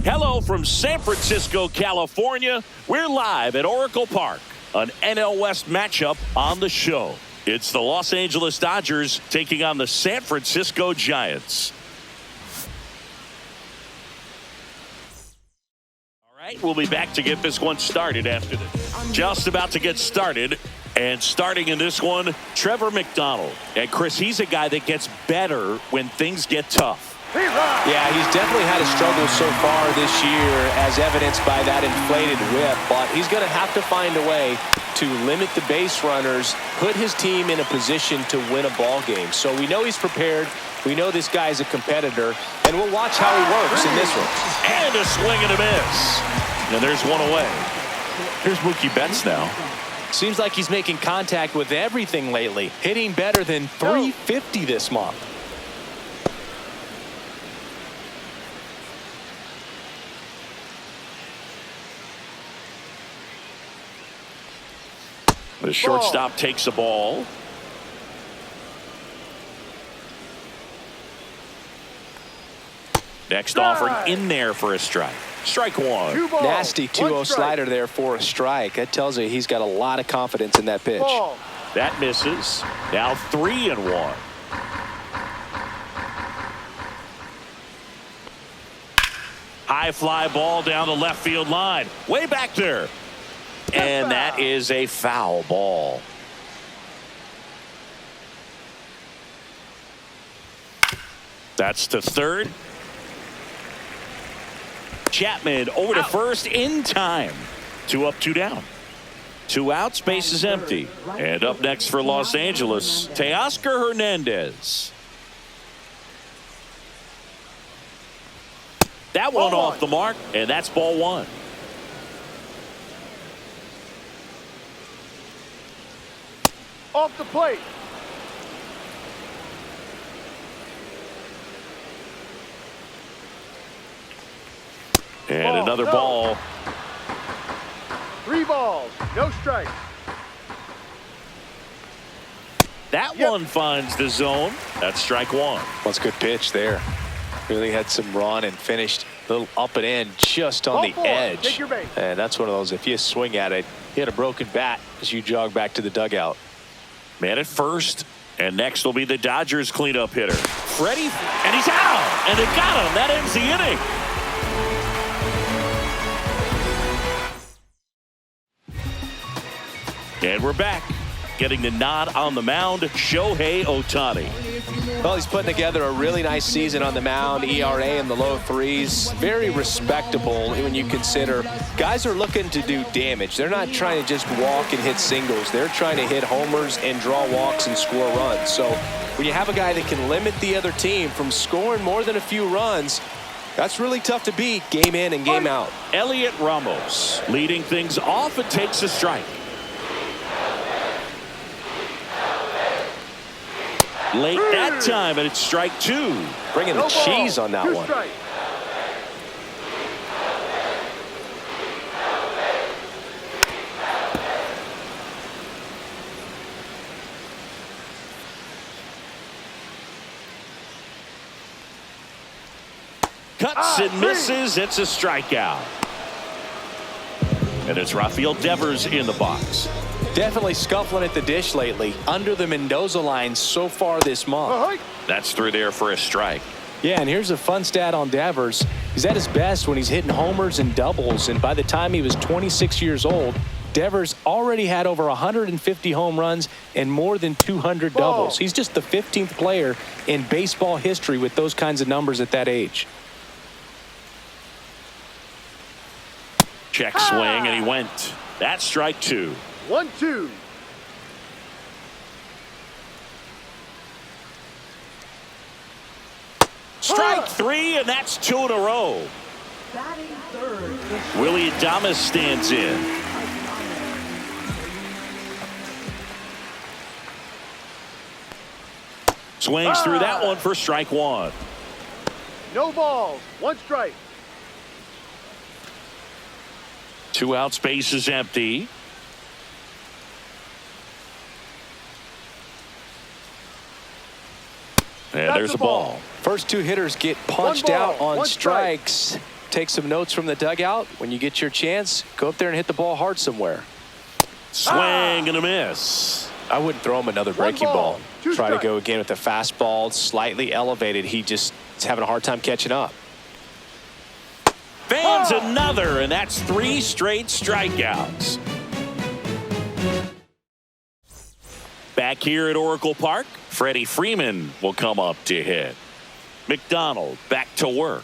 Hello from San Francisco, California. We're live at Oracle Park, an NL West matchup on the show. It's the Los Angeles Dodgers taking on the San Francisco Giants. All right, we'll be back to get this one started after this. Just about to get started. And starting in this one, Trevor McDonald. And Chris, he's a guy that gets better when things get tough. Yeah, he's definitely had a struggle so far this year, as evidenced by that inflated whip. But he's going to have to find a way to limit the base runners, put his team in a position to win a ball game. So we know he's prepared. We know this guy's a competitor, and we'll watch how he works in this one. And a swing and a miss. And there's one away. Here's Mookie Betts now. Seems like he's making contact with everything lately, hitting better than .350 this month. The shortstop takes the ball. Next offering in there for a strike. Strike one. Nasty 2-0 slider there for a strike. That tells you he's got a lot of confidence in that pitch. That misses. Now 3-1. High fly ball down the left field line. Way back there. And that is a foul ball. That's to third. Chapman over to first in time. 2 up, 2 down. 2 outs, base is empty. And up next for Los Angeles, Teoscar Hernandez. That one off the mark, and that's ball 1. Off the plate. And another ball. 3 balls, no strikes. That one finds the zone. That's strike 1. That's a good pitch there. Really had some run and finished a little up and in just on the edge. Take your base. And that's one of those, if you swing at it, hit a broken bat as you jog back to the dugout. Man at first, and next will be the Dodgers cleanup hitter, Freddie, and he's out, and they got him. That ends the inning. And we're back. Getting the nod on the mound, Shohei Ohtani. Well, he's putting together a really nice season on the mound. ERA in the low 3s. Very respectable when you consider guys are looking to do damage. They're not trying to just walk and hit singles. They're trying to hit homers and draw walks and score runs. So when you have a guy that can limit the other team from scoring more than a few runs, that's really tough to beat game in and game out. Elliot Ramos leading things off and takes a strike. Late that time, and it's strike 2. Bringing the cheese on that one. Cuts and misses. It's a strikeout. And it's Rafael Devers in the box. Definitely scuffling at the dish lately. Under the Mendoza line so far this month. That's through there for a strike. Yeah, and here's a fun stat on Devers. He's at his best when he's hitting homers and doubles. And by the time he was 26 years old, Devers already had over 150 home runs and more than 200 doubles. He's just the 15th player in baseball history with those kinds of numbers at that age. Check swing, and he went. That's strike 2. 1-2. Strike 3, and that's 2 in a row. Willie Adames stands in. Swings through that one for strike 1. No balls, 1 strike. 2 outs, base is empty. And there's a ball. First 2 hitters get punched out on strikes. take some notes from the dugout. When you get your chance, go up there and hit the ball hard somewhere. Swing and a miss. I wouldn't throw him another breaking ball. Try to go again with the fastball, slightly elevated. He just is having a hard time catching up. Fans another, and that's 3 straight strikeouts. Back here at Oracle Park, Freddie Freeman will come up to hit. McDonald back to work.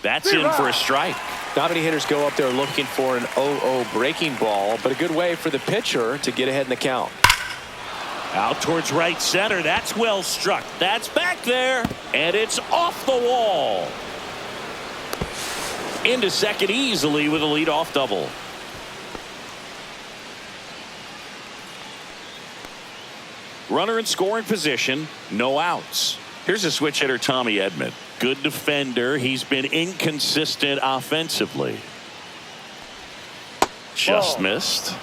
That's in for a strike. Not many hitters go up there looking for an 0-0 breaking ball, but a good way for the pitcher to get ahead in the count. Out towards right center. That's well struck. That's back there, and it's off the wall. Into second easily with a leadoff double. Runner in scoring position, no outs. Here's a switch hitter, Tommy Edman. Good defender. He's been inconsistent offensively. Just missed.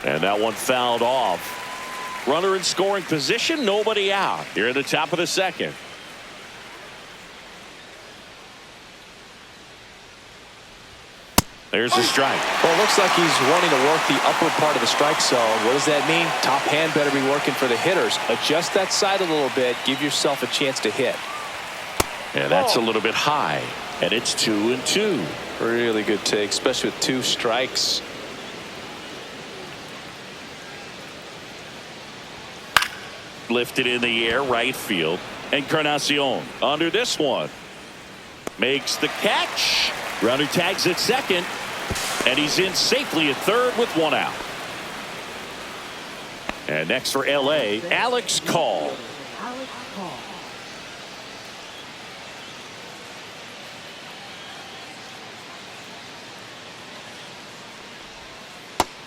And that one fouled off. Runner in scoring position, nobody out. Here at the top of the second. There's a strike. Well, it looks like he's wanting to work the upper part of the strike zone. What does that mean? Top hand better be working for the hitters. Adjust that side a little bit. Give yourself a chance to hit. And that's a little bit high. And it's 2-2. Really good take, especially with 2 strikes. Lifted in the air, right field. Encarnacion under this one. Makes the catch. Runner tags at second. And he's in safely at third with 1 out. And next for LA, Alex Call.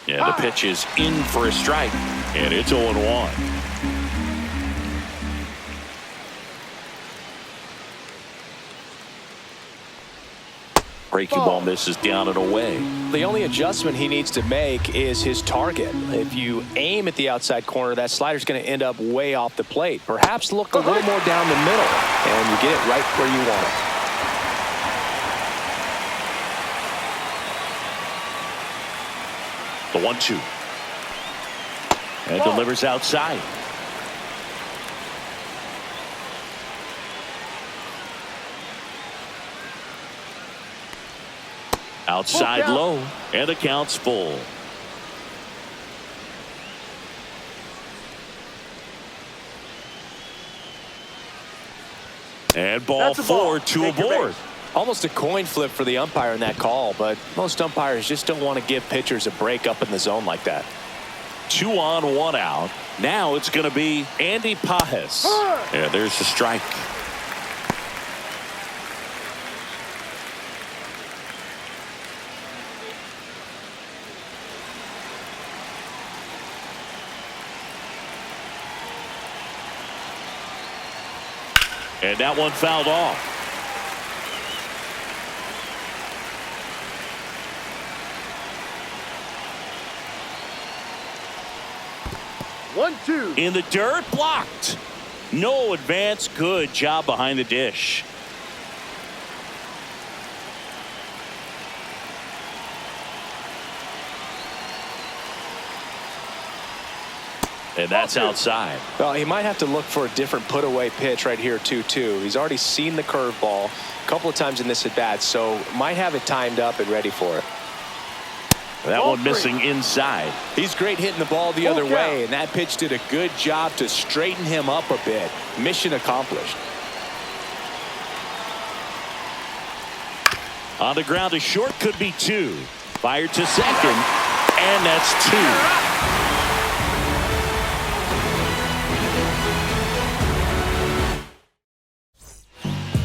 And the pitch is in for a strike. And it's 0-1. Breaking ball misses down and away. The only adjustment he needs to make is his target. If you aim at the outside corner, that slider's going to end up way off the plate. Perhaps look a little more down the middle, and you get it right where you want it. The 1-2. And delivers outside. Outside low, and the count's full. And ball 4, 2 aboard. Almost a coin flip for the umpire in that call, but most umpires just don't want to give pitchers a break up in the zone like that. 2 on, 1 out. Now it's going to be Andy Pajes. And there's the strike. And that one fouled off. One, two. In the dirt, blocked. No advance. Good job behind the dish. And that's outside. Well, he might have to look for a different put-away pitch right here, 2-2. He's already seen the curveball a couple of times in this at-bat, so might have it timed up and ready for it. That one missing inside. He's great hitting the ball the other way, and that pitch did a good job to straighten him up a bit. Mission accomplished. On the ground, a short could be 2. Fired to second, and that's 2.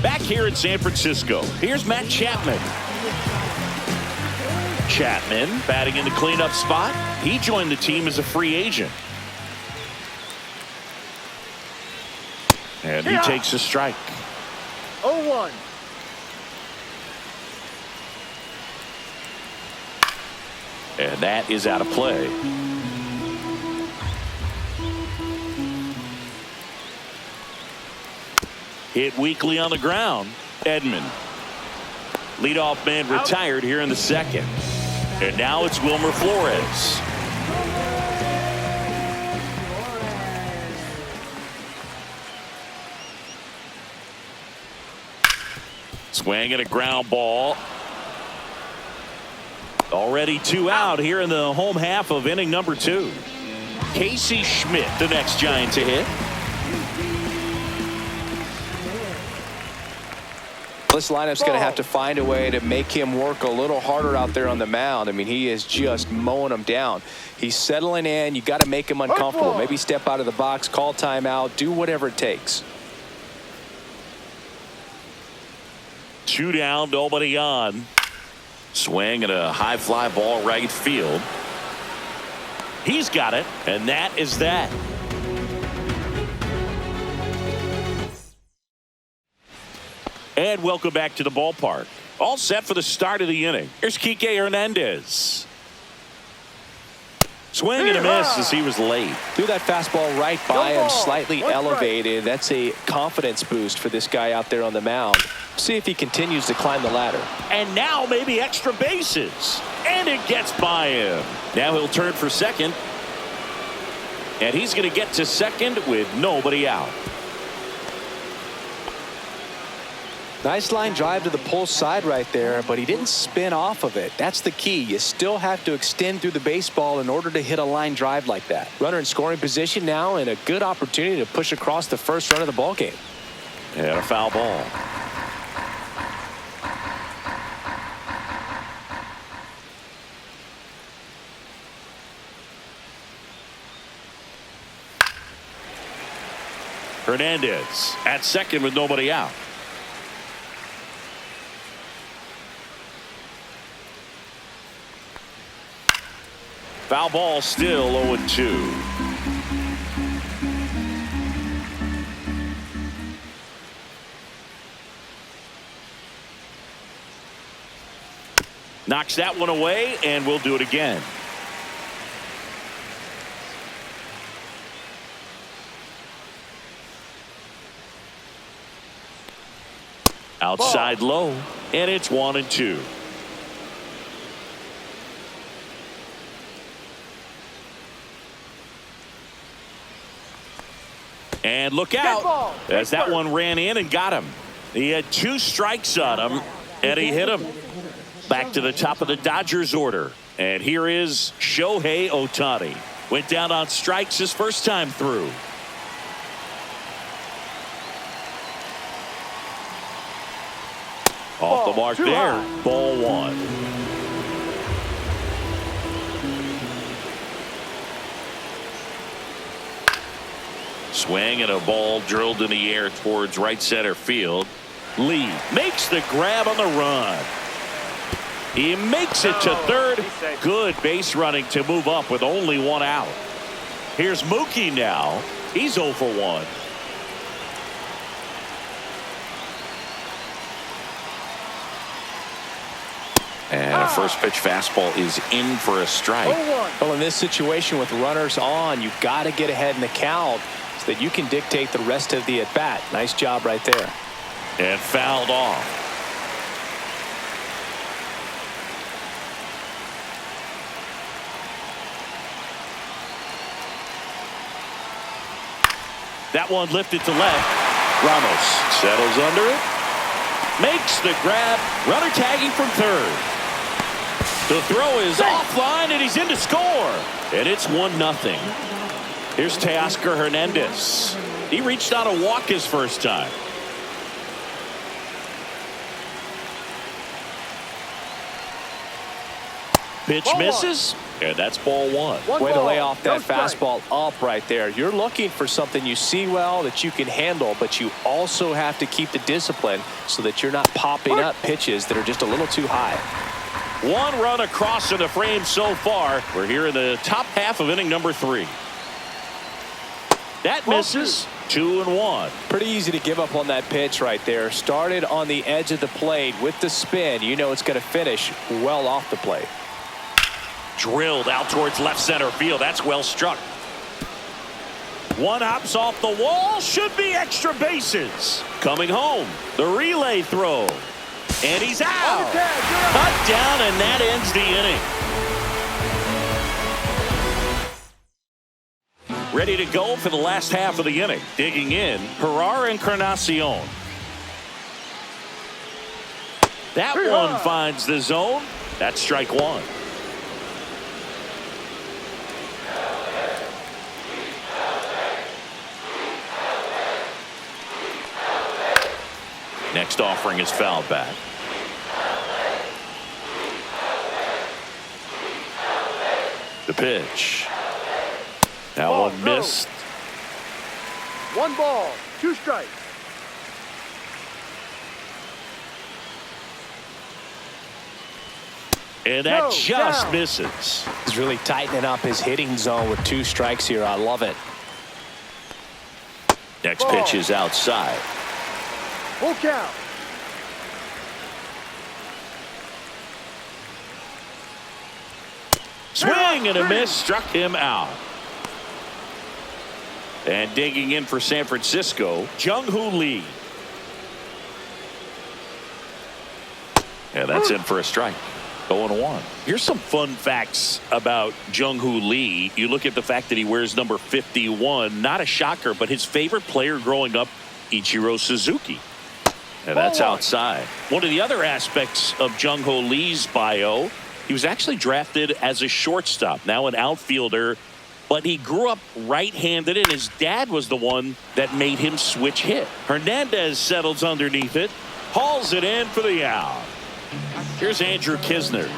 Back here in San Francisco, here's Matt Chapman. Chapman batting in the cleanup spot. He joined the team as a free agent. And he takes a strike. 0-1. And that is out of play. Hit weakly on the ground. Edman. Leadoff man retired here in the second. And now it's Wilmer Flores. Swing and a ground ball. Already 2 out here in the home half of inning number 2. Casey Schmidt, the next Giant to hit. This lineup's going to have to find a way to make him work a little harder out there on the mound. I mean, he is just mowing them down. He's settling in. You got to make him uncomfortable. Maybe step out of the box, call timeout, do whatever it takes. 2 down, nobody on. Swing and a high fly ball right field. He's got it, and that is that. And welcome back to the ballpark. All set for the start of the inning. Here's Kike Hernandez. Swing and a miss as he was late. Threw that fastball right by him, slightly elevated. That's a confidence boost for this guy out there on the mound. See if he continues to climb the ladder. And now maybe extra bases. And it gets by him. Now he'll turn for second. And he's going to get to second with nobody out. Nice line drive to the pull side right there, but he didn't spin off of it. That's the key. You still have to extend through the baseball in order to hit a line drive like that. Runner in scoring position now, and a good opportunity to push across the first run of the ball game. And a foul ball. Hernandez at second with nobody out. Foul ball, still 0-2. Knocks that one away, and we'll do it again. Outside low, and it's 1-2. And look out as that one ran in and got him. He had 2 strikes on him, and he hit him. Back to the top of the Dodgers order. And here is Shohei Ohtani. Went down on strikes his first time through. Off the mark there. Ball 1. Swing and a ball drilled in the air towards right center field. Lee makes the grab on the run. He makes it to third. Good base running to move up with only 1 out. Here's Mookie now. He's 0 for 1. And a first pitch fastball is in for a strike. Well, in this situation with runners on, you've got to get ahead in the count so that you can dictate the rest of the at-bat. Nice job right there. And fouled off. That one lifted to left. Ramos settles under it. Makes the grab. Runner tagging from third. The throw is offline, and he's in to score. And it's 1-0. Here's Teoscar Hernandez. He reached on a walk his first time. Pitch misses, and that's ball 1. Way to lay off that fastball up right there. You're looking for something you see well that you can handle, but you also have to keep the discipline so that you're not popping up pitches that are just a little too high. 1 run across in the frame so far. We're here in the top half of inning number 3. That misses. 2-1. Pretty easy to give up on that pitch right there. Started on the edge of the plate with the spin. You know it's going to finish well off the plate. drilled out towards left center field. That's well struck. One hops off the wall. Should be extra bases. Coming home. The relay throw. And he's out. Cut down, and that ends the inning. Ready to go for the last half of the inning. Digging in, Herrera Encarnacion. That one finds the zone. That's strike one. Next offering is fouled back. The pitch. That one missed. 1 ball, 2 strikes. And that just misses. He's really tightening up his hitting zone with 2 strikes here. I love it. Next pitch is outside. Full count. Swing and a miss, struck him out. And digging in for San Francisco, Jung-Hoo Lee. And that's in for a strike. 0-1. Here's some fun facts about Jung-Hoo Lee. You look at the fact that he wears number 51. Not a shocker, but his favorite player growing up, Ichiro Suzuki. And that's outside. One of the other aspects of Jung-Hoo Lee's bio, he was actually drafted as a shortstop, now an outfielder, but he grew up right-handed, and his dad was the one that made him switch hit. Hernandez settles underneath it, hauls it in for the out. Here's Andrew Kisner.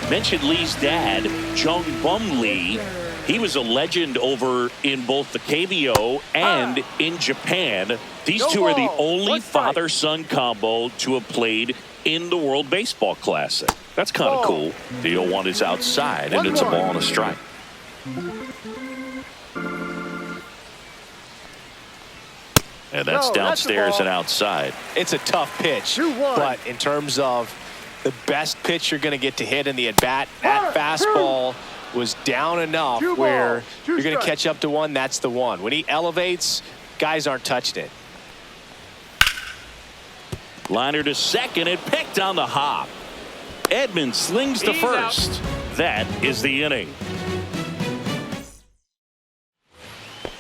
Mentioned Lee's dad, Jung Bum Lee. He was a legend over in both the KBO and in Japan. These two are the only father-son combo to have played in the World Baseball Classic. That's kind of cool. The 0-1 is outside, and it's a ball and a strike. And that's downstairs and outside. It's a tough pitch, but in terms of the best pitch you're going to get to hit in the at-bat, that fastball was down enough where you're going to catch up to one. That's the one. When he elevates, guys aren't touching it. Liner to second and picked on the hop. Edman slings to first. That is the inning.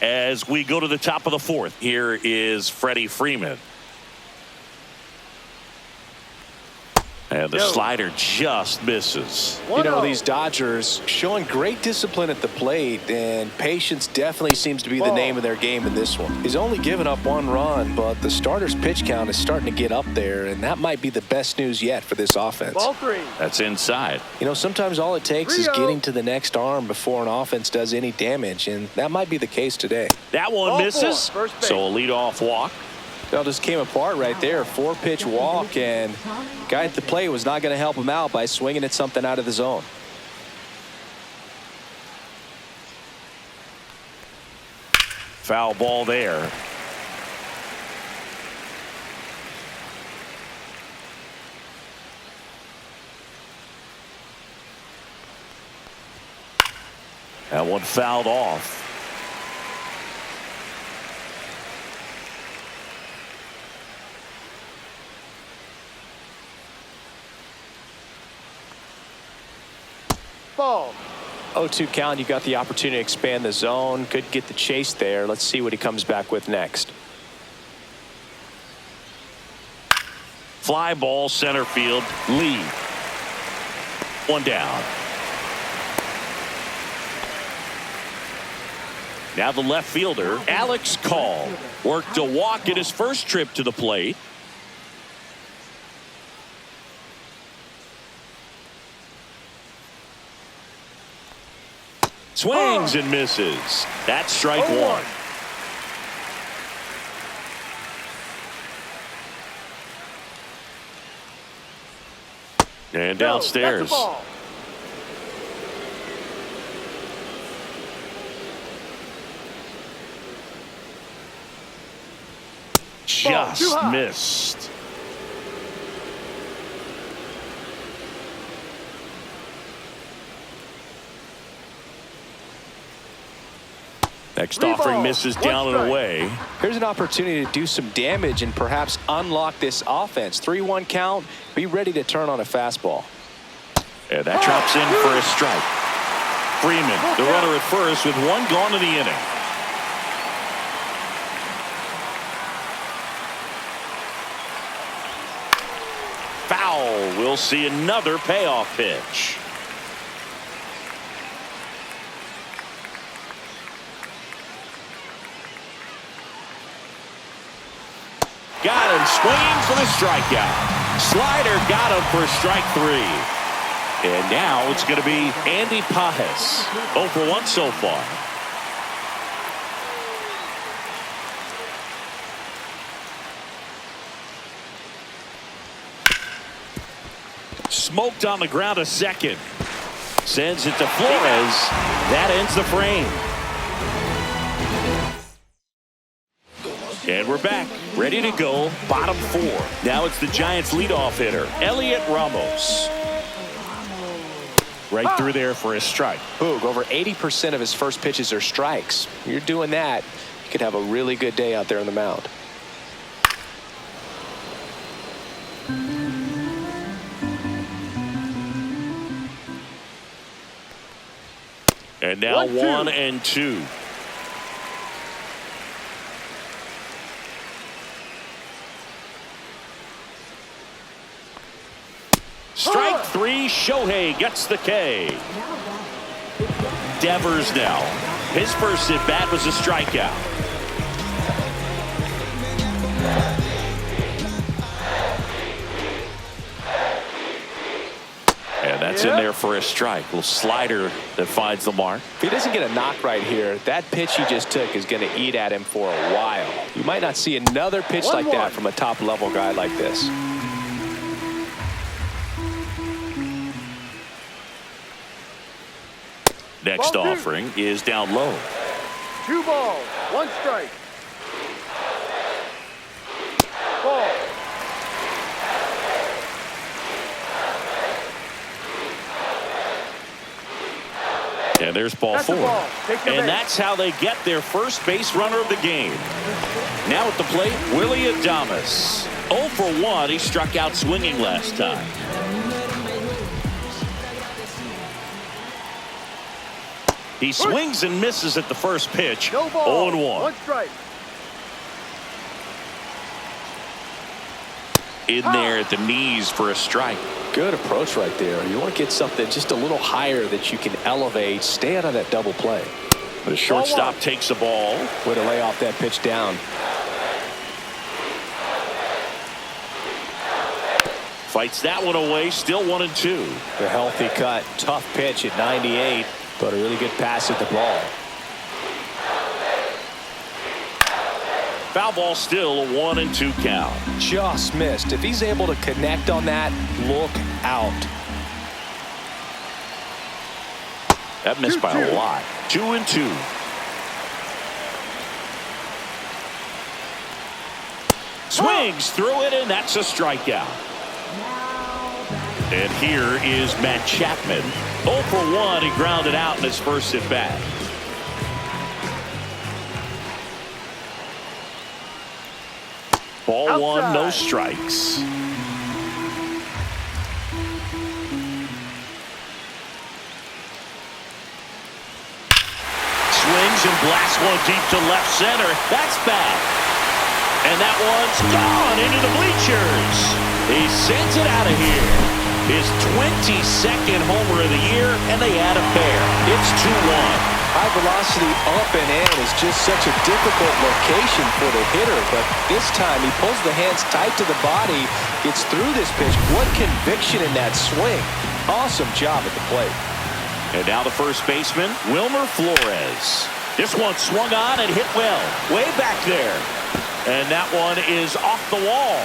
As we go to the top of the 4th, here is Freddie Freeman. And the slider just misses. You know, these Dodgers showing great discipline at the plate, and patience definitely seems to be the name of their game in this one. He's only given up 1 run, but the starter's pitch count is starting to get up there, and that might be the best news yet for this offense. Ball 3. That's inside. You know, sometimes all it takes is getting to the next arm before an offense does any damage, and that might be the case today. That one misses, so a leadoff walk. It all just came apart right there. 4-pitch walk, and guy at the plate was not going to help him out by swinging at something out of the zone. Foul ball there. That one fouled off. Ball. 0-2 count. You got the opportunity to expand the zone. Could get the chase there. Let's see what he comes back with next. Fly ball center field. Lee. 1 down. Now the left fielder, Alex Call, worked a walk in his first trip to the plate. Swings and misses. That's strike 1. And downstairs. Just missed. Next Three offering balls, misses one down and strike. away. Here's an opportunity to do some damage and perhaps unlock this offense. 3-1 count. Be ready to turn on a fastball. And that drops in for a strike. Freeman, the runner at first with one gone in the inning. Foul. We'll see another payoff pitch. Got him swinging for the strikeout. Slider got him for strike 3. And now it's going to be Andy Pajes. 0 for 1 so far. Smoked on the ground a second. Sends it to Flores. That ends the frame. And we're back, ready to go, bottom 4. Now it's the Giants' leadoff hitter, Elliot Ramos. Right through there for a strike. Boog, over 80% of his first pitches are strikes. You're doing that, you could have a really good day out there on the mound. And now 1-2. 1 and 2. Strike 3, Shohei gets the K. Devers now. His first at bat was a strikeout. And that's in there for a strike. Little slider that finds the mark. If he doesn't get a knock right here, that pitch he just took is going to eat at him for a while. You might not see another pitch like that from a top-level guy like this. Next offering is down low. 2 balls, 1 strike. Ball. And there's ball 4. And that's how they get their first base runner of the game. Now at the plate, Willie Adames. 0 for 1. He struck out swinging last time. He swings and misses at the first pitch. 0 and 1. 1 strike. In there at the knees for a strike. Good approach right there. You want to get something just a little higher that you can elevate. Stay out of that double play. The shortstop takes the ball. Way to lay off that pitch down. Fights that one away. Still 1 and 2. The healthy cut. Tough pitch at 98. But a really good pass at the ball. Foul ball, still a 1 and 2 count. Just missed. If he's able to connect on that, look out. That missed by a lot. 2 and 2. Swings through it, and that's a strikeout. And here is Matt Chapman. 0 for 1. He grounded out in his first at bat. Ball 1, no strikes. Swings and blasts one deep to left center. That's back. And that one's gone into the bleachers. He sends it out of here. His 22nd homer of the year, and they add a pair. It's 2-1. High velocity up and in is just such a difficult location for the hitter, but this time he pulls the hands tight to the body, gets through this pitch. What conviction in that swing. Awesome job at the plate. And now the first baseman, Wilmer Flores. This one swung on and hit well, way back there. And that one is off the wall.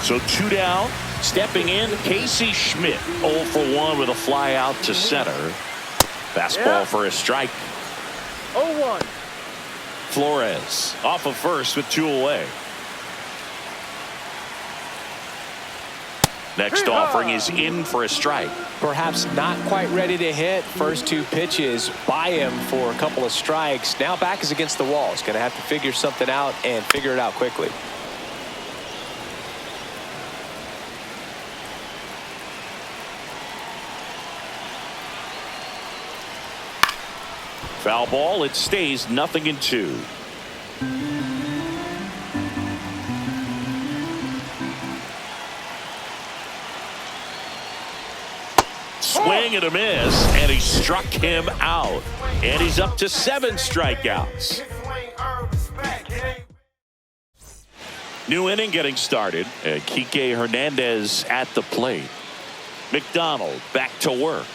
So 2 down. Stepping in, Casey Schmidt. 0 for 1 with a fly out to center. Fastball for a strike. 0-1. Flores off of first with 2 away. Next offering is in for a strike. Perhaps not quite ready to hit. First two pitches by him for a couple of strikes. Now back is against the wall. He's going to have to figure something out and figure it out quickly. Foul ball. It stays 0-2. Swing and a miss, and he struck him out. And he's up to 7 strikeouts. New inning getting started. Kike Hernandez at the plate. McDonald back to work.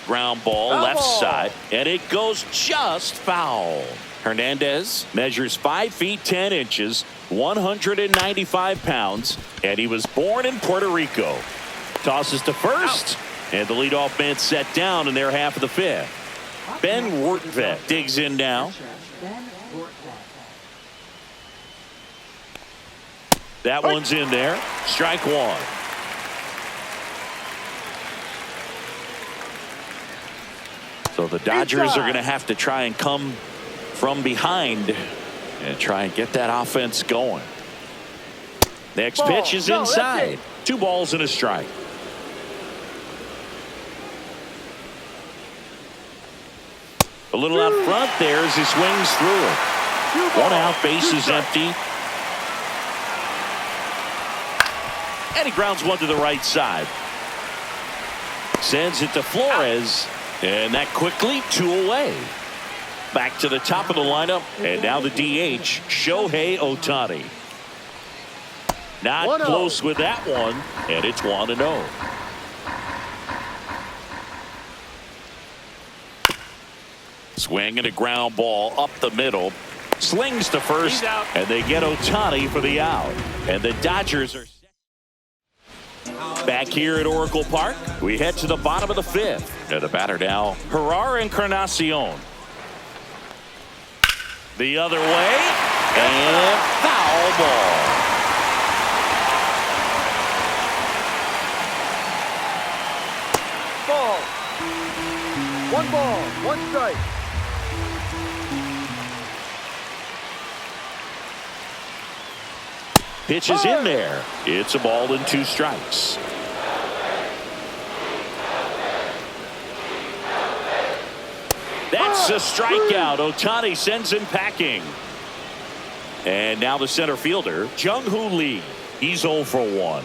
Ground ball left side, and it goes just foul. Hernandez measures 5 feet 10 inches, 195 pounds, and he was born in Puerto Rico. Tosses to first, and the leadoff man set down in their half of the 5th. Ben Wertvet digs in now. That one's in there. Strike one. So the Dodgers are going to have to try and come from behind and try and get that offense going. Next pitch is inside. 2 balls and a strike. A little out front there as he swings through it. 1 out, base is empty. And he grounds one to the right side. Sends it to Flores. And that quickly 2 away. Back to the top of the lineup. And now the DH, Shohei Ohtani. Not close with that one. And it's 1-0. Swing and a ground ball up the middle. Slings to first. And they get Ohtani for the out. And the Dodgers are back here at Oracle Park. We head to the bottom of the 5th. And the batter now, Gerard Encarnacion. The other way. And foul ball. Ball. 1 ball, 1 strike. Pitch is in there. It's a ball and 2 strikes. That's a strikeout. Ohtani sends him packing. And now the center fielder, Jung-Hoo Lee. He's 0 for 1.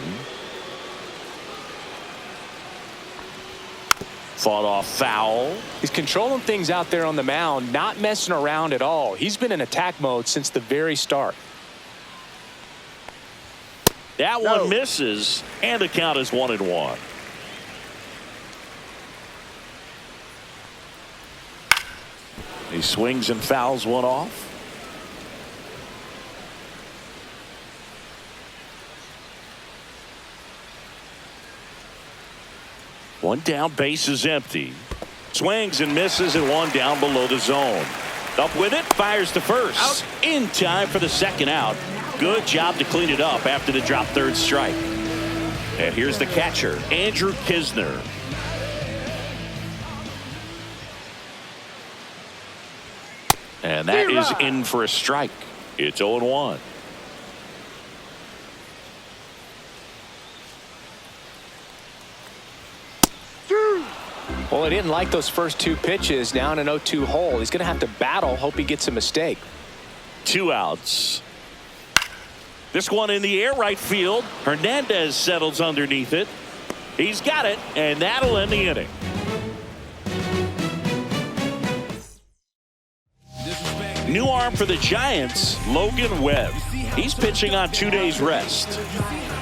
Fought off foul. He's controlling things out there on the mound, not messing around at all. He's been in attack mode since the very start. That one misses, and the count is 1-1. He swings and fouls one off. One down, base is empty. Swings and misses, and 1 down below the zone. Up with it, fires to first. Out. In time for the 2nd out. Good job to clean it up after the drop 3rd strike. And here's the catcher, Andrew Kisner. And that is in for a strike. It's 0-1. Well, he didn't like those first 2 pitches. Now in an 0-2 hole. He's going to have to battle. Hope he gets a mistake. 2 outs. This one in the air, right field. Hernandez settles underneath it. He's got it, and that'll end the inning. New arm for the Giants, Logan Webb. He's pitching on 2 days rest.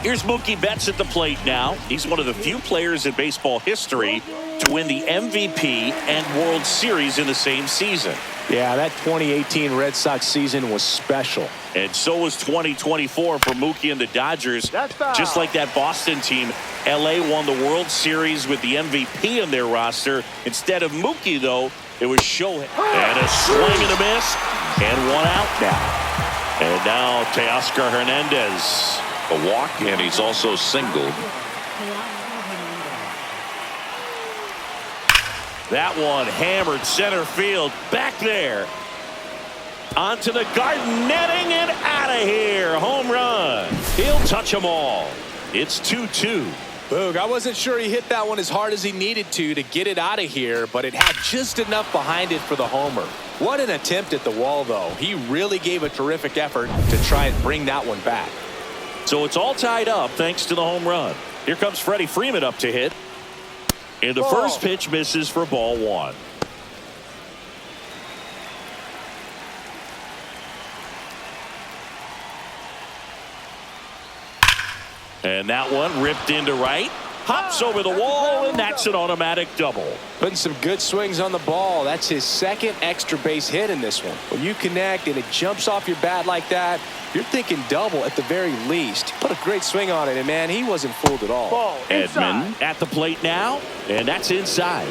Here's Mookie Betts at the plate now. He's one of the few players in baseball history to win the MVP and World Series in the same season. Yeah, that 2018 Red Sox season was special. And so was 2024 for Mookie and the Dodgers. Just like that Boston team, LA won the World Series with the MVP in their roster. Instead of Mookie, though, it was Shohei. And a swing and a miss, and 1 out now. And now Teoscar Hernandez. A walk, and he's also singled. That one hammered center field. Back there. Onto the garden netting and out of here. Home run. He'll touch them all. It's 2-2. Boog, I wasn't sure he hit that one as hard as he needed to get it out of here, but it had just enough behind it for the homer. What an attempt at the wall, though. He really gave a terrific effort to try and bring that one back. So it's all tied up thanks to the home run. Here comes Freddie Freeman up to hit. And the first pitch misses for ball one. And that one ripped into right. Hops over the wall, and that's an automatic double. Putting some good swings on the ball. That's his second extra base hit in this one. When you connect and it jumps off your bat like that, you're thinking double at the very least. Put a great swing on it, and man, he wasn't fooled at all. Ball inside. Edman at the plate now, and that's inside.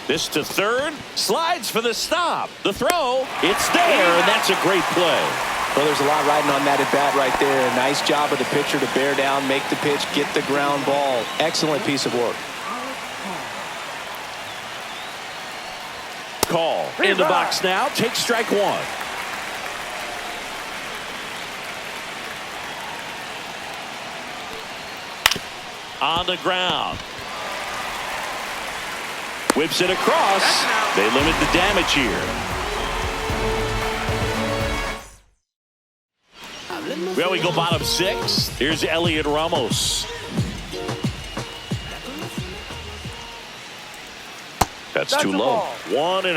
This to third, slides for the stop. The throw, it's there, and that's a great play. Well, there's a lot riding on that at bat right there. Nice job of the pitcher to bear down, make the pitch, get the ground ball. Excellent piece of work. Call in the box now. Take strike one. On the ground. Whips it across. They limit the damage here. Well, we go bottom six. Here's Elliot Ramos. That's too low. 1-0.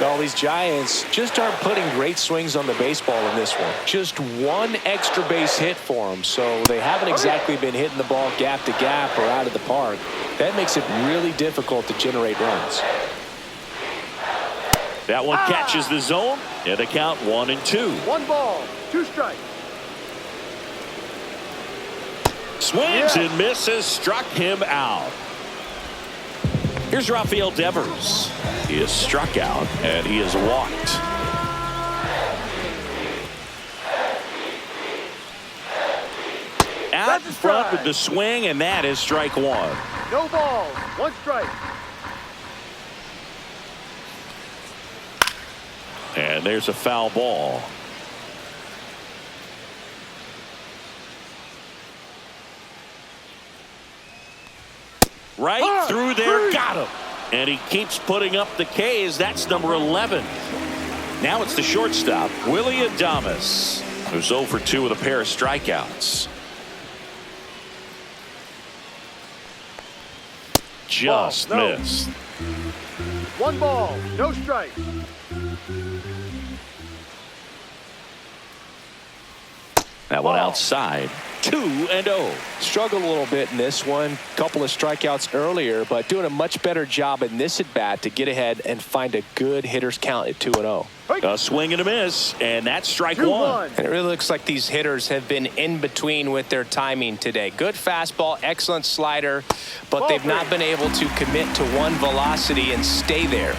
Well, these Giants just aren't putting great swings on the baseball in this one. Just one extra base hit for them, so they haven't exactly been hitting the ball gap to gap or out of the park. That makes it really difficult to generate runs. That one catches the zone, and a count 1-2. 1 ball, 2 strikes. Swings and misses, struck him out. Here's Rafael Devers. He is struck out, and he is walked. Out in front with the swing, and that is strike one. No balls, 1 strike. And there's a foul ball. Right through there, got him. And he keeps putting up the K's. That's number 11. Now it's the shortstop, Willie Adames, who's 0 for 2 with a pair of strikeouts. Just missed. 1 ball, no strikes. That one outside. 2-0. Struggled a little bit in this one. Couple of strikeouts earlier, but doing a much better job in this at bat to get ahead and find a good hitter's count at 2-0. A swing and a miss, and that's strike one. And it really looks like these hitters have been in between with their timing today. Good fastball, excellent slider, but they've not been able to commit to one velocity and stay there.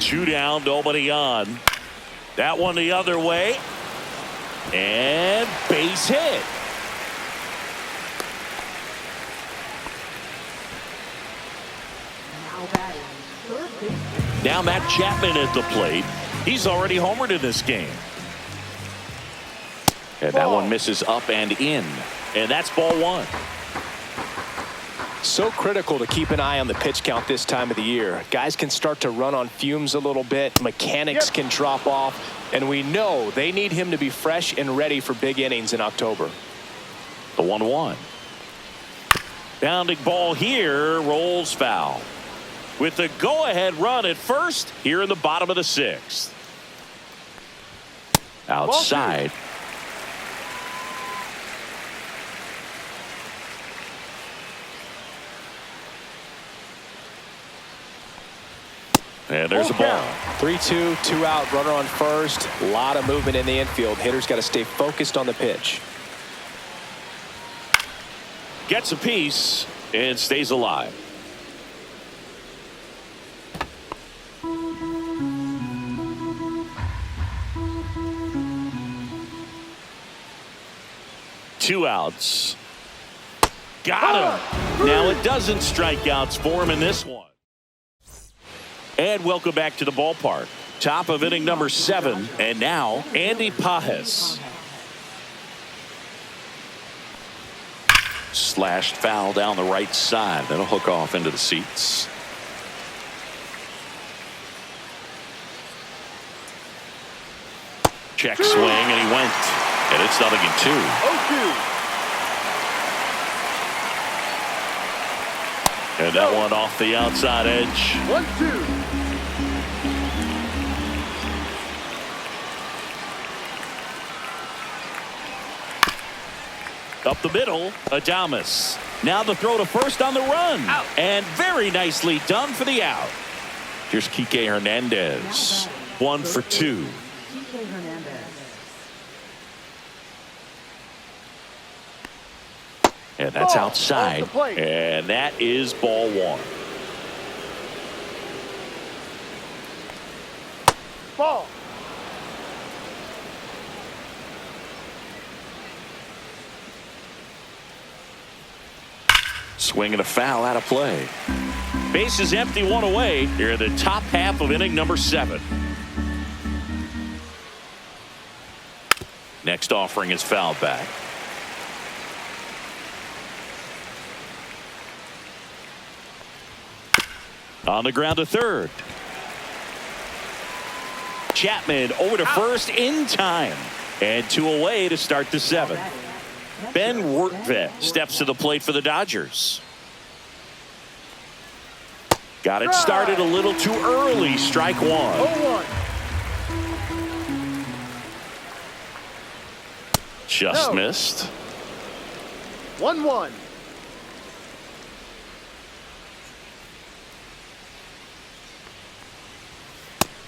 2 down, nobody on. That one the other way. And base hit. Now Matt Chapman at the plate. He's already homered in this game. And that one misses up and in. And that's ball one. So critical to keep an eye on the pitch count this time of the year. Guys can start to run on fumes a little bit. Mechanics can drop off. And we know they need him to be fresh and ready for big innings in October. The 1-1. Bounding ball here, rolls foul. With the go-ahead run at first here in the bottom of the 6th. Outside. And there's a ball. 3-2, 2 out, runner on first. A lot of movement in the infield. Hitters got to stay focused on the pitch. Gets a piece and stays alive. 2 outs. Got him. Now it doesn't strikeouts for him in this one. And welcome back to the ballpark. Top of inning number 7. And now Andy Pages. Slashed foul down the right side. That'll hook off into the seats. Check swing, and he went. And it's 0-2. 0-2. And that one off the outside edge. 1-2. Up the middle, Adames. Now the throw to first on the run. Out. And very nicely done for the out. Here's Kike Hernandez. 1 for 2. And that's outside. And that is ball 1. Ball. Swing and a foul out of play. Base is empty, 1 away. Here in the top half of inning number 7. Next offering is fouled back. On the ground to third. Chapman over to first in time. And 2 away to start the 7th. Ben Wertvet steps to the plate for the Dodgers. Got it started a little too early. Strike 1. 0-1. Just missed. 1-1.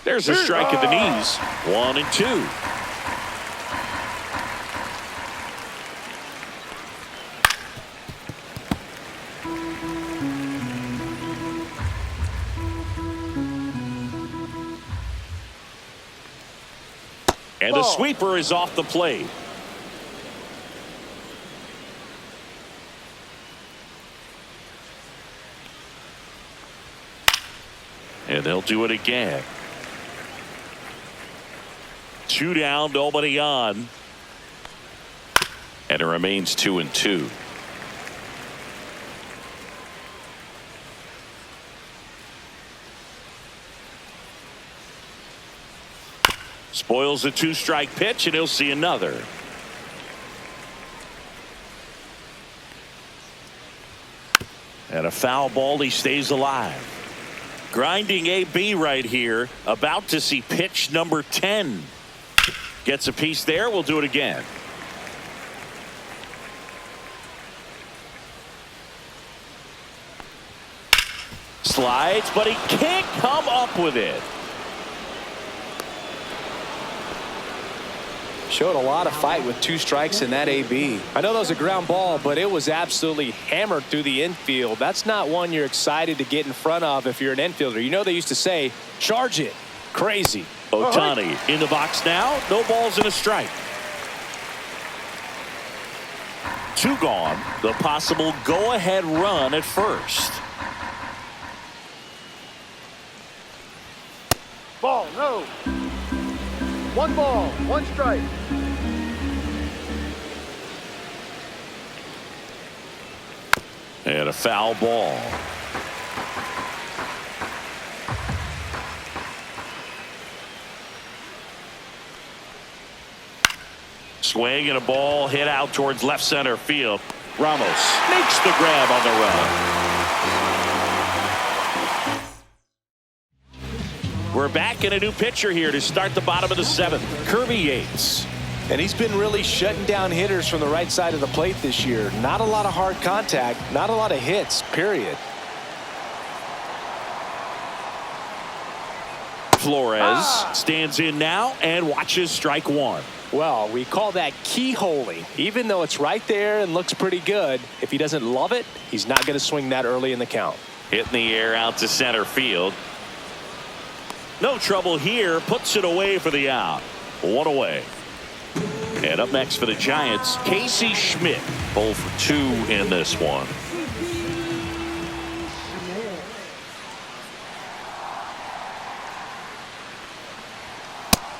There's a strike at the knees. 1-2. And the sweeper is off the plate. And they'll do it again. 2 down, nobody on. And it remains 2-2. Spoils a 2-strike pitch, and he'll see another. And a foul ball, he stays alive. Grinding AB right here, about to see pitch number 10. Gets a piece there, we'll do it again. Slides, but he can't come up with it. Showed a lot of fight with 2 strikes in that AB. I know that was a ground ball, but it was absolutely hammered through the infield. That's not one you're excited to get in front of if you're an infielder. You know they used to say, charge it. Crazy. Ohtani in the box now. No balls and a strike. 2 gone. The possible go-ahead run at first. Ball, no. 1 ball, 1 strike. And a foul ball. Swing and a ball hit out towards left center field. Ramos makes the grab on the run. We're back in a new pitcher here to start the bottom of the 7th. Kirby Yates. And he's been really shutting down hitters from the right side of the plate this year. Not a lot of hard contact, not a lot of hits, period. Flores stands in now and watches strike 1. Well, we call that keyholing. Even though it's right there and looks pretty good, if he doesn't love it, he's not going to swing that early in the count. Hitting the air out to center field. No trouble here. Puts it away for the out. 1 away. And up next for the Giants, Casey Schmidt. 0 for 2 in this one.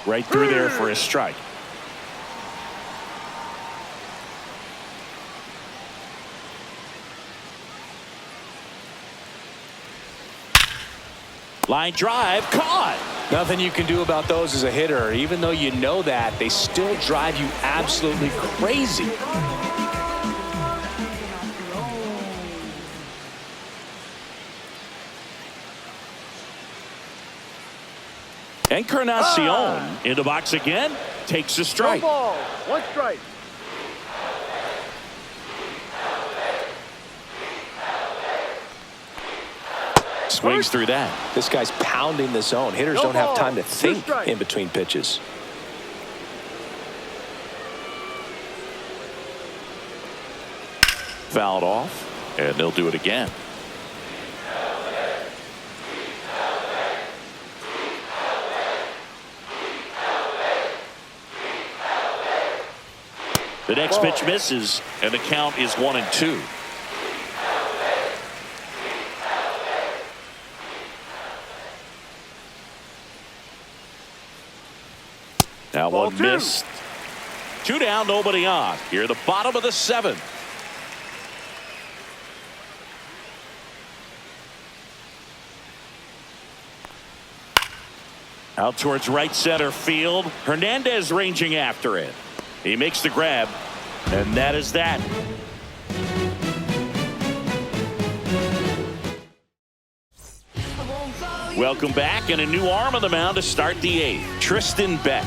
Right through there for a strike. Line drive, caught. Nothing you can do about those as a hitter. Even though you know that, they still drive you absolutely crazy. Encarnacion in the box again, takes a strike. 1 ball, 1 strike. Swings through that. This guy's pounding the zone. Hitters don't have time to think in between pitches. Fouled off, and they'll do it again. The next pitch misses, and the count is 1-2. That one missed. 2 down, nobody on. Here at the bottom of the 7th. Out towards right center field. Hernandez ranging after it. He makes the grab, and that is that. Welcome back, and a new arm on the mound to start the 8th. Tristan Beck.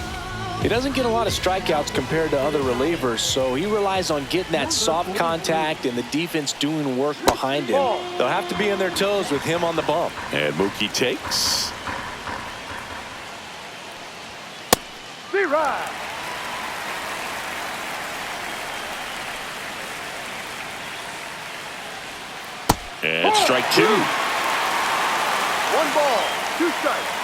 He doesn't get a lot of strikeouts compared to other relievers, so he relies on getting that soft contact and the defense doing work behind him. They'll have to be on their toes with him on the bump. And Mookie takes. Be right. And strike 2. 1 ball, 2 strikes.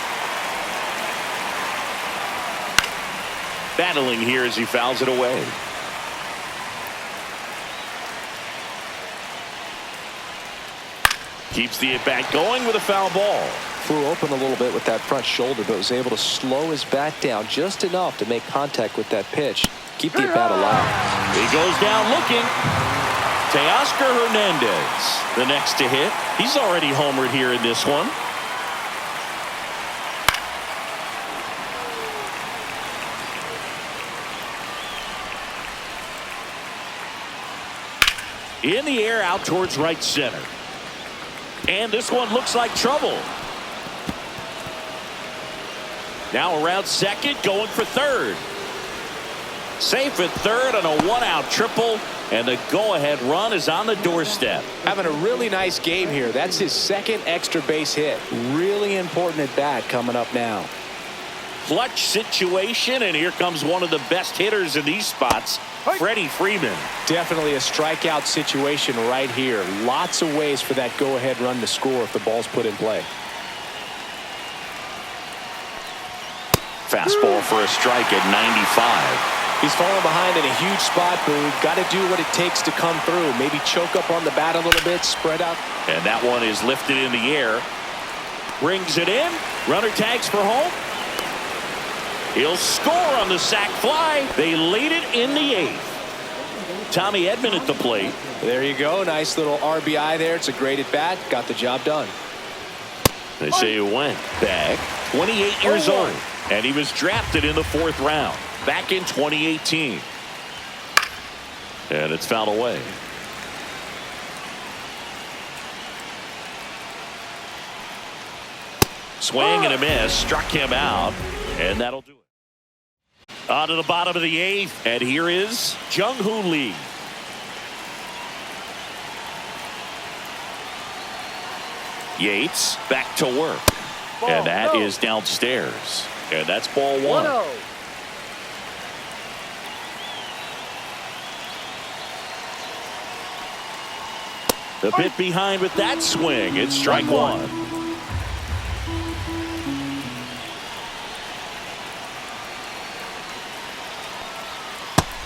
Battling here as he fouls it away. Keeps the at-bat going with a foul ball. Flew open a little bit with that front shoulder, but was able to slow his bat down just enough to make contact with that pitch. Keep the at-bat alive. He goes down looking. Teoscar Hernandez, the next to hit. He's already homered here in this one. In the air out towards right center. And this one looks like trouble. Now around second, going for third. Safe at third on a 1-out triple, and the go-ahead run is on the doorstep. Having a really nice game here. That's his 2nd extra base hit. Really important at bat coming up now. Clutch situation, and here comes one of the best hitters in these spots, Freddie Freeman. Definitely a strikeout situation right here. Lots of ways for that go-ahead run to score if the ball's put in play. Fastball for a strike at 95. He's falling behind in a huge spot, Boog. Got to do what it takes to come through. Maybe choke up on the bat a little bit, spread out. And that one is lifted in the air. Brings it in. Runner tags for home. He'll score on the sac fly. They lead it in the 8th. Tommy Edman at the plate. There you go. Nice little RBI there. It's a great at bat. Got the job done. They say he went back. 28 years old. And he was drafted in the 4th round back in 2018. And it's fouled away. Swing and a miss. Struck him out. And that'll do it. On to the bottom of the 8th. And here is Jung-Hoo Lee. Yates back to work. And that is downstairs. And that's ball 1. 1-0. The bit behind with that swing. It's strike 1.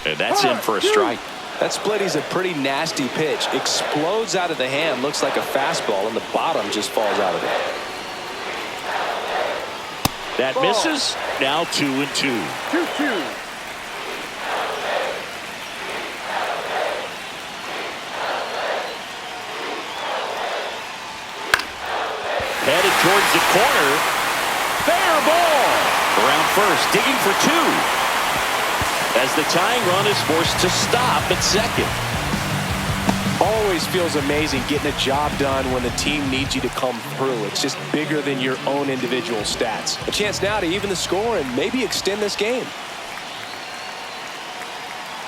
And that's in for a strike. That split is a pretty nasty pitch. Explodes out of the hand. Looks like a fastball, and the bottom just falls out of it. That misses. Now 2-2. 2-2. Headed towards the corner. Fair ball. Around first, digging for two. As the tying run is forced to stop at second. Always feels amazing getting a job done when the team needs you to come through. It's just bigger than your own individual stats. A chance now to even the score and maybe extend this game.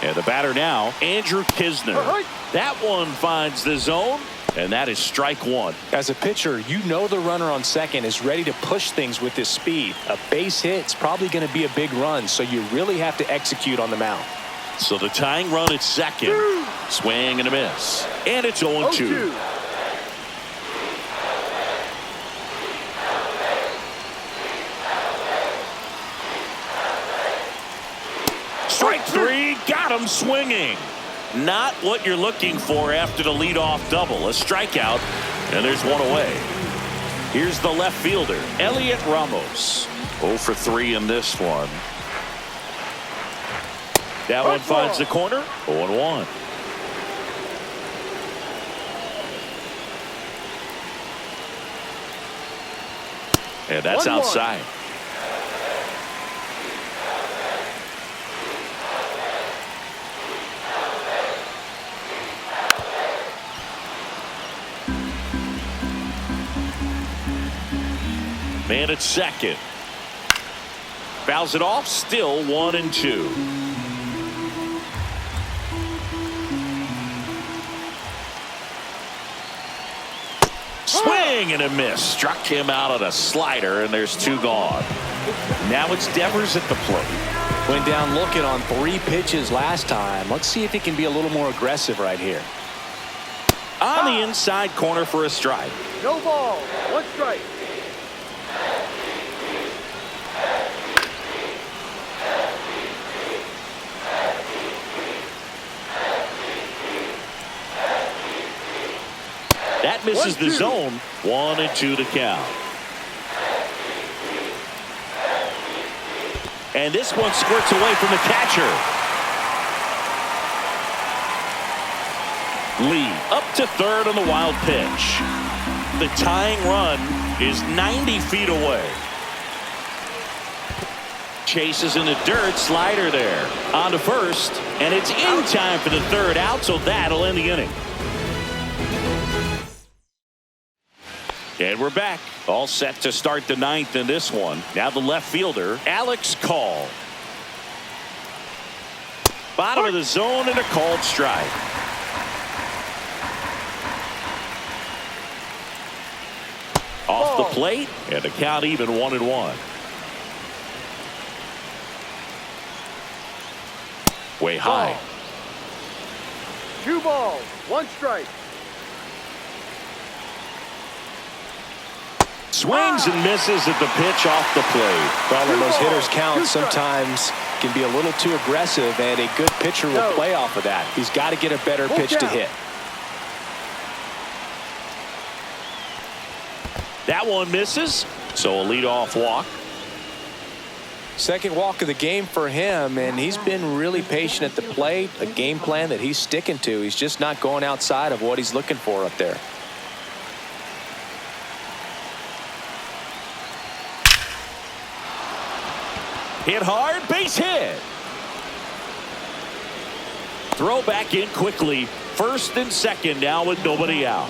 And the batter now, Andrew Kisner. That one finds the zone, and that is strike one. As a pitcher, you know the runner on second is ready to push things with his speed. A base hit's probably going to be a big run, so you really have to execute on the mound. So the tying run at second. Swing and a miss. And it's 0-2. Strike three. Got him swinging. Not what you're looking for after the leadoff double. A strikeout, and there's one away. Here's the left fielder, Elliot Ramos. 0 for 3 in this one. That one finds the corner. 0-1. And that's outside. Man at second. Fouls it off. Still 1-2. Swing and a miss. Struck him out on a slider, and there's two gone. Now it's Devers at the plate. Went down looking on 3 pitches last time. Let's see if he can be a little more aggressive right here. On the inside corner for a strike. No ball. 1 strike. That misses the zone. 1-2 to count. And this one squirts away from the catcher. Lee up to third on the wild pitch. The tying run is 90 feet away. Chases in the dirt. Slider there. On to first. And it's in time for the third out, so that'll end the inning. And we're back. All set to start the 9th in this one. Now the left fielder, Alex Call. Bottom of the zone and a called strike. Off the plate, and the count even 1-1. Way high. 2 balls, 1 strike. Swings and misses at the pitch off the plate. Well, when those hitters count, sometimes can be a little too aggressive, and a good pitcher will play off of that. He's got to get a better pitch to hit. That one misses, so a leadoff walk. Second walk of the game for him, and he's been really patient at the plate. A game plan that he's sticking to. He's just not going outside of what he's looking for up there. Hit hard, base hit. Throw back in quickly. First and second now with nobody out.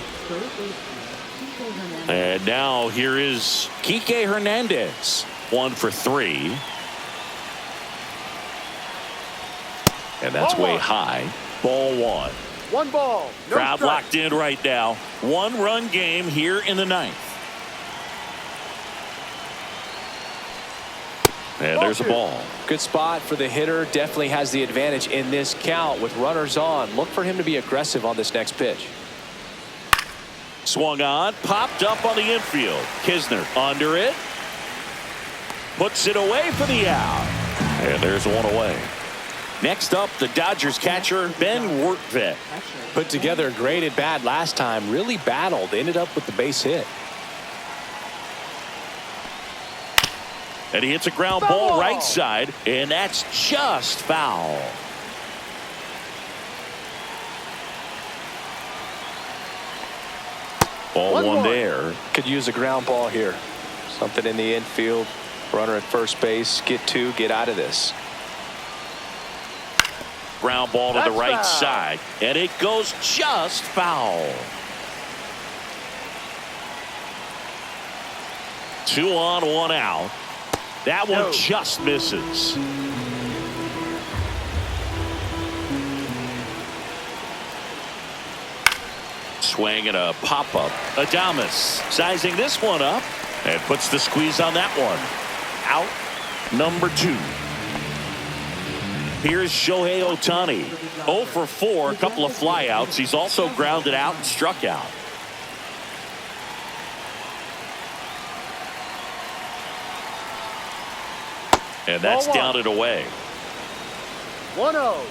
And now here is Kike Hernandez. 1 for 3. And that's way high. Ball 1. 1 ball. No Crowd strike. locked in right now. 1-run game here in the 9th. And there's a ball. Good spot for the hitter. Definitely has the advantage in this count with runners on. Look for him to be aggressive on this next pitch. Swung on, popped up on the infield. Kisner under it. Puts it away for the out. And there's one away. Next up, the Dodgers catcher, Ben Workvet. Put together a great at bat last time. Really battled. Ended up with the base hit. And he hits a ground ball right side, and that's just foul. Ball one there. Could use a ground ball here. Something in the infield. Runner at first base. Get two. Get out of this. Ground ball to the right side, and it goes just foul. 2 on, 1 out. That one just misses. Swing and a pop-up. Adames sizing this one up and puts the squeeze on that one. Out number 2. Here's Shohei Ohtani. 0 for 4, a couple of flyouts. He's also grounded out and struck out. And that's down and away. 1-0.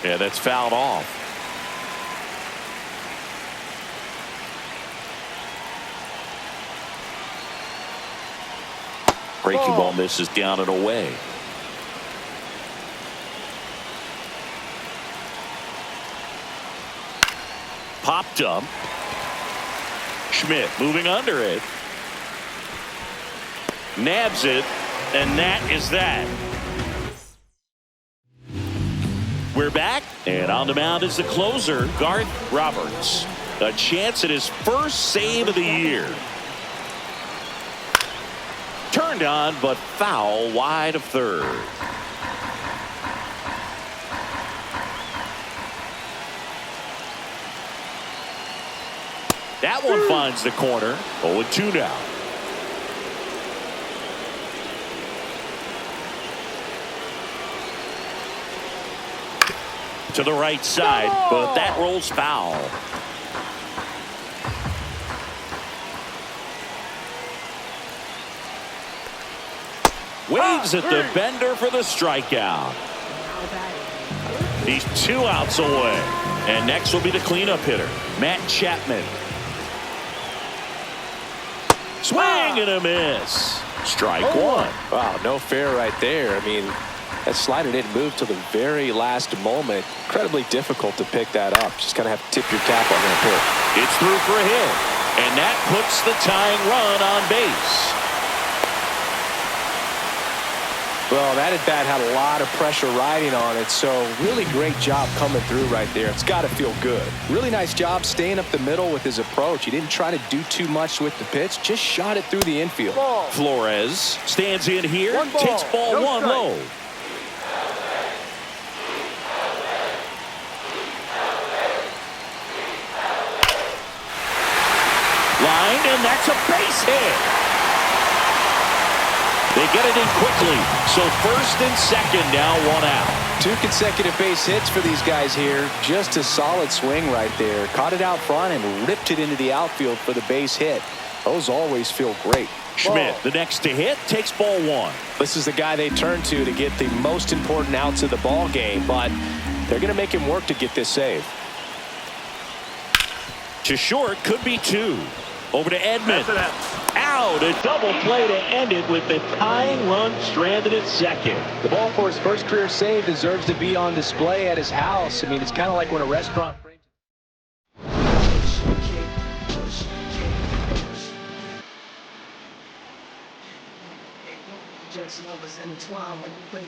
Yeah, that's fouled off. Breaking ball misses down and away. Popped up. Schmidt moving under it. Nabs it, and that is that. We're back, and on the mound is the closer, Garth Roberts. A chance at his first save of the year. Turned on, but foul wide of third. That one finds the corner. 0-2 now. To the right side, but that rolls foul. Waves at the bender for the strikeout. He's 2 outs away. And next will be the cleanup hitter, Matt Chapman. Swing and a miss. Strike one. Wow, no fair right there. I mean, that slider didn't move till the very last moment. Incredibly difficult to pick that up. Just kind of have to tip your cap on that pitch. It's through for a hit. And that puts the tying run on base. Well, that at bat had a lot of pressure riding on it, so really great job coming through right there. It's got to feel good. Really nice job staying up the middle with his approach. He didn't try to do too much with the pitch, just shot it through the infield. Flores stands in here, takes ball one low. Line, and that's a base hit. They get it in quickly, so first and second now, 1 out. 2 consecutive base hits for these guys here. Just a solid swing right there. Caught it out front and ripped it into the outfield for the base hit. Those always feel great. Schmidt, the next to hit, takes ball 1. This is the guy they turn to get the most important outs of the ball game, but they're going to make him work to get this save. To short, could be 2. Over to Edman. Out, a double play to end it with the tying run stranded at second. The ball for his first career save deserves to be on display at his house. I mean, it's kind of like when a restaurant Jackson was intertwined when you play.